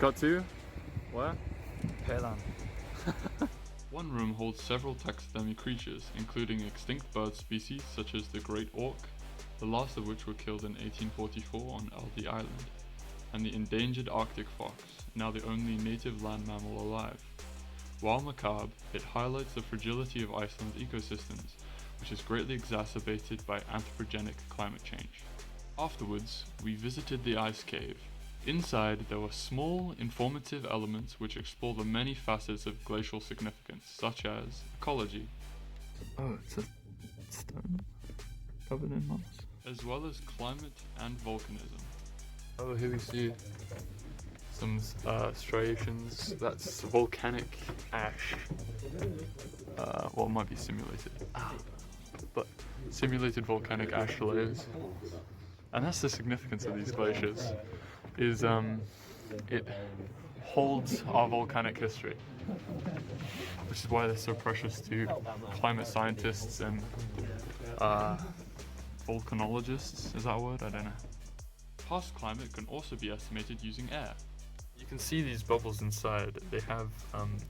got to? Where? Iceland. One room holds several taxidermy creatures, including extinct bird species such as the great auk, the last of which were killed in 1844 on Aldi Island, and the endangered Arctic fox, now the only native land mammal alive. While macabre, it highlights the fragility of Iceland's ecosystems, which is greatly exacerbated by anthropogenic climate change. Afterwards, we visited the ice cave. Inside, there were small, informative elements which explore the many facets of glacial significance, such as ecology. Oh, it's a stone covered in moss. As well as climate and volcanism. Oh, here we see some striations. That's volcanic ash. Well, it might be simulated. But simulated volcanic ash layers. And that's the significance of these glaciers, is it holds our volcanic history, which is why they're so precious to climate scientists and volcanologists. Is that a word? I don't know. Past climate can also be estimated using air. You can see these bubbles inside. They have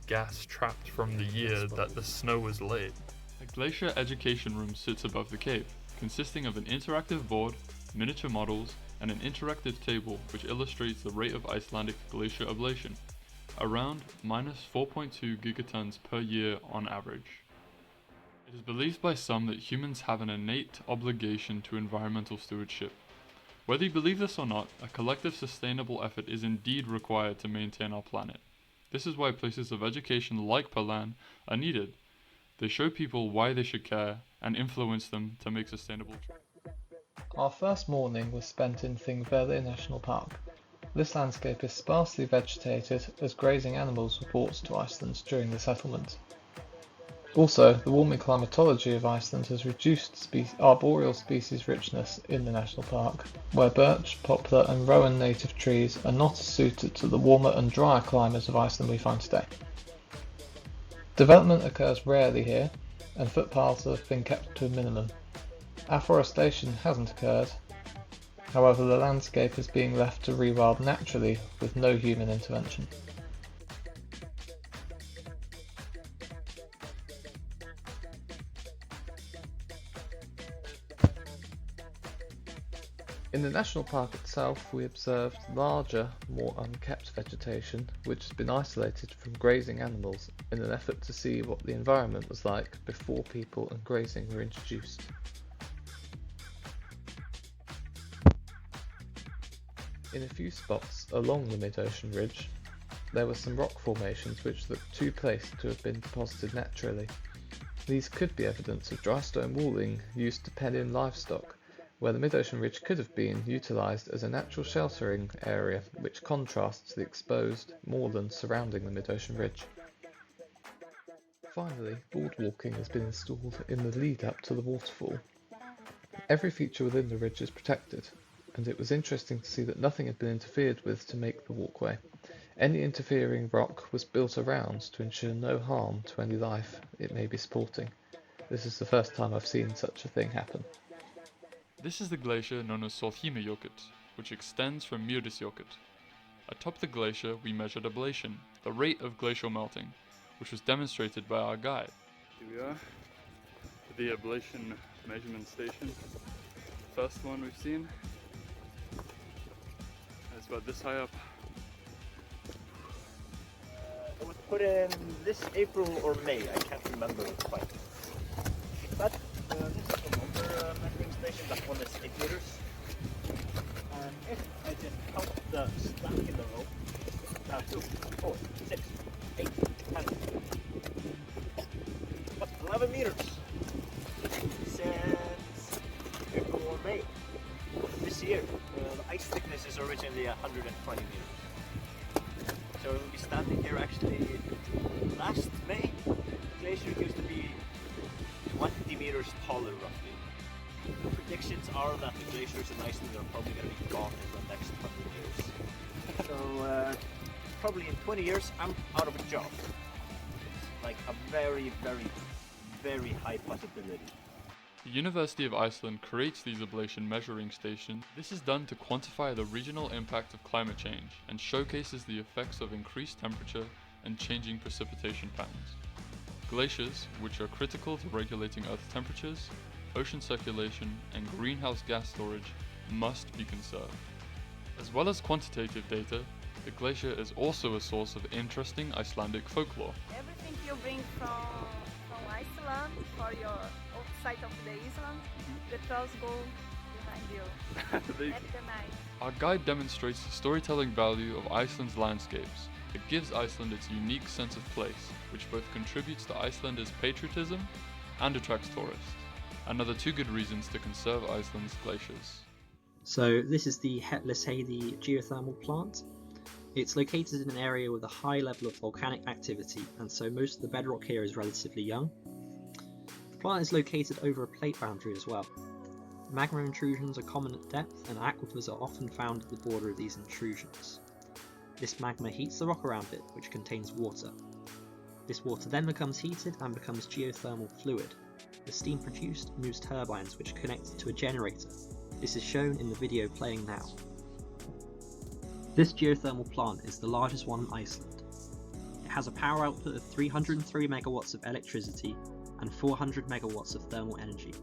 gas trapped from the year that the snow was laid. A glacier education room sits above the cave, consisting of an interactive board, miniature models, and an interactive table which illustrates the rate of Icelandic glacier ablation, around minus 4.2 gigatons per year on average. It is believed by some that humans have an innate obligation to environmental stewardship. Whether you believe this or not, a collective sustainable effort is indeed required to maintain our planet. This is why places of education like Palan are needed. They show people why they should care and influence them to make sustainable choices. Our first morning was spent in Thingvellir National Park. This landscape is sparsely vegetated as grazing animals were brought to Iceland during the settlement. Also, the warming climatology of Iceland has reduced arboreal species richness in the national park, where birch, poplar and rowan native trees are not as suited to the warmer and drier climate of Iceland we find today. Development occurs rarely here, and footpaths have been kept to a minimum. Afforestation hasn't occurred, however the landscape is being left to rewild naturally with no human intervention. In the national park itself we observed larger, more unkept vegetation which has been isolated from grazing animals in an effort to see what the environment was like before people and grazing were introduced. In a few spots along the mid-ocean ridge, there were some rock formations which looked too placed to have been deposited naturally. These could be evidence of dry stone walling used to pen in livestock, where the mid-ocean ridge could have been utilised as a natural sheltering area which contrasts the exposed moorland surrounding the mid-ocean ridge. Finally, boardwalking has been installed in the lead up to the waterfall. Every feature within the ridge is protected, and it was interesting to see that nothing had been interfered with to make the walkway. Any interfering rock was built around to ensure no harm to any life it may be supporting. This is the first time I've seen such a thing happen. This is the glacier known as Solheimajökull, which extends from Mýrdalsjökull. Atop the glacier we measured ablation, the rate of glacial melting, which was demonstrated by our guide. Here we are, the ablation measurement station. First one we've seen. It's about this high up. It was put in this April or May, I can't remember quite. But this is another measuring station, that one is 8 meters. And if I just count the slack in the rope, 2, 4, 6, 8, 10. But 11 meters since April or May this year. The ice thickness is originally 120 meters. So we'll be standing here actually last May. The glacier used to be 20 meters taller roughly. The predictions are that the glaciers in Iceland are probably going to be gone in the next 100 years. So probably in 20 years I'm out of a job. Like a very, very, very high possibility. The University of Iceland creates these ablation measuring stations. This is done to quantify the regional impact of climate change and showcases the effects of increased temperature and changing precipitation patterns. Glaciers, which are critical to regulating Earth's temperatures, ocean circulation, and greenhouse gas storage, must be conserved. As well as quantitative data, the glacier is also a source of interesting Icelandic folklore. Everything you bring from Iceland for your outside of the island, the trolls go behind you at the night. Our guide demonstrates the storytelling value of Iceland's landscapes. It gives Iceland its unique sense of place, which both contributes to Icelanders' patriotism and attracts tourists. Another 2 good reasons to conserve Iceland's glaciers. So this is the Hellisheidi geothermal plant. It's located in an area with a high level of volcanic activity, and so most of the bedrock here is relatively young. The plant is located over a plate boundary as well. Magma intrusions are common at depth, and aquifers are often found at the border of these intrusions. This magma heats the rock around it, which contains water. This water then becomes heated and becomes geothermal fluid. The steam produced moves turbines which connect to a generator. This is shown in the video playing now. This geothermal plant is the largest one in Iceland. It has a power output of 303 megawatts of electricity and 400 megawatts of thermal energy.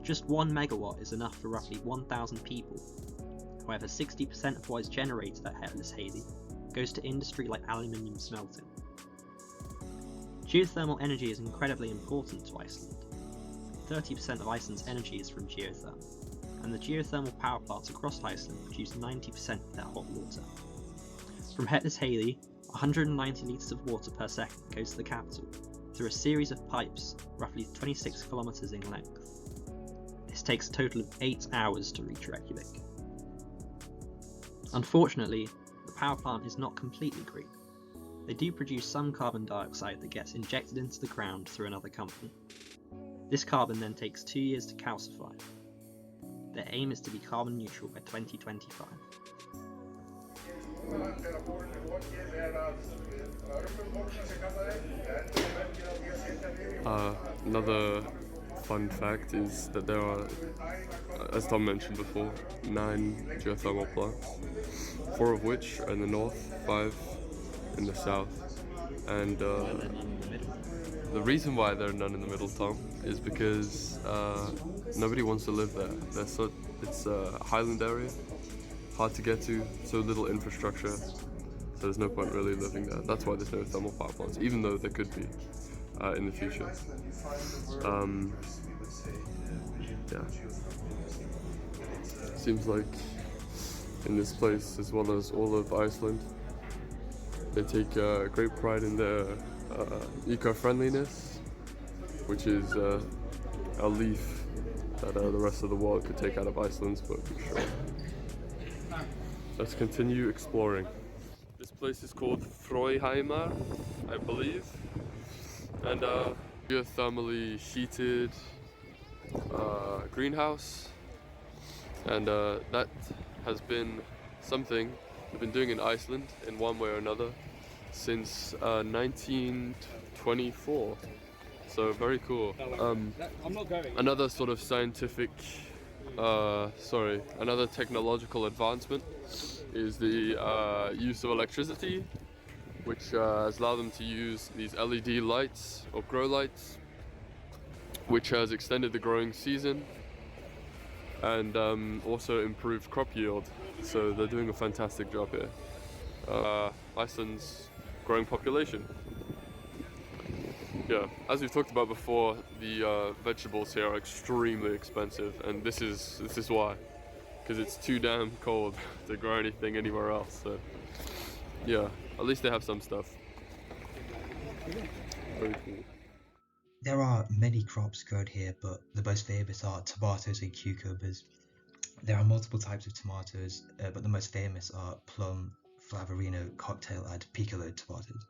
Just 1 megawatt is enough for roughly 1,000 people. However, 60% of what is generated at Hellisheidi goes to industry like aluminium smelting. Geothermal energy is incredibly important to Iceland. 30% of Iceland's energy is from geothermal, and the geothermal power plants across Iceland produce 90% of their hot water. From Hellisheidi, 190 litres of water per second goes to the capital through a series of pipes roughly 26 kilometres in length. This takes a total of 8 hours to reach Reykjavik. Unfortunately, the power plant is not completely green. They do produce some carbon dioxide that gets injected into the ground through another company. This carbon then takes 2 years to calcify. Their aim is to be carbon neutral by 2025. Another fun fact is that there are, as Tom mentioned before, 9 geothermal plants, 4 of which are in the north, 5 in the south, and the reason why there are none in the middle, Tom, is because nobody wants to live there. It's a highland area, hard to get to, so little infrastructure, so there's no point really living there. That's why there's no thermal power plants, even though there could be in the future. Yeah. Seems like in this place, as well as all of Iceland, they take great pride in their eco-friendliness, which is a leaf that the rest of the world could take out of Iceland's book, for sure. Let's continue exploring. This place is called Frøyheimar, I believe, and geothermally heated greenhouse, and that has been something we've been doing in Iceland in one way or another since 1924. So very cool. Another sort of scientific, another technological advancement is the use of electricity, which has allowed them to use these LED lights or grow lights, which has extended the growing season and also improved crop yield. So they're doing a fantastic job here. Iceland's growing population. Yeah, as we've talked about before, the vegetables here are extremely expensive, and this is why, because it's too damn cold to grow anything anywhere else. So yeah, at least they have some stuff. Very cool. There are many crops grown here, but the most famous are tomatoes and cucumbers. There are multiple types of tomatoes, but the most famous are plum, Flavorino, cocktail and piccolo tomatoes.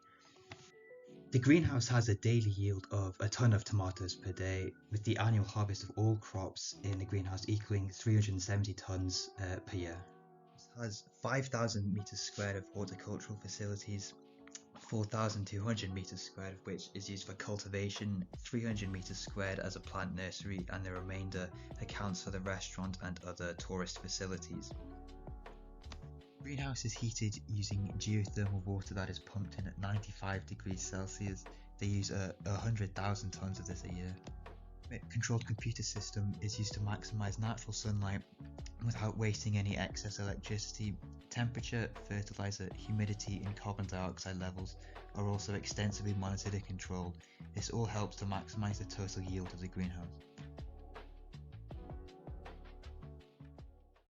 The greenhouse has a daily yield of a ton of tomatoes per day, with the annual harvest of all crops in the greenhouse equaling 370 tons per year. It has 5,000 meters squared of horticultural facilities, 4,200 meters squared of which is used for cultivation, 300 meters squared as a plant nursery, and the remainder accounts for the restaurant and other tourist facilities. The greenhouse is heated using geothermal water that is pumped in at 95 degrees Celsius. They use 100,000 tons of this a year. A controlled computer system is used to maximize natural sunlight without wasting any excess electricity. Temperature, fertilizer, humidity, and carbon dioxide levels are also extensively monitored and controlled. This all helps to maximize the total yield of the greenhouse.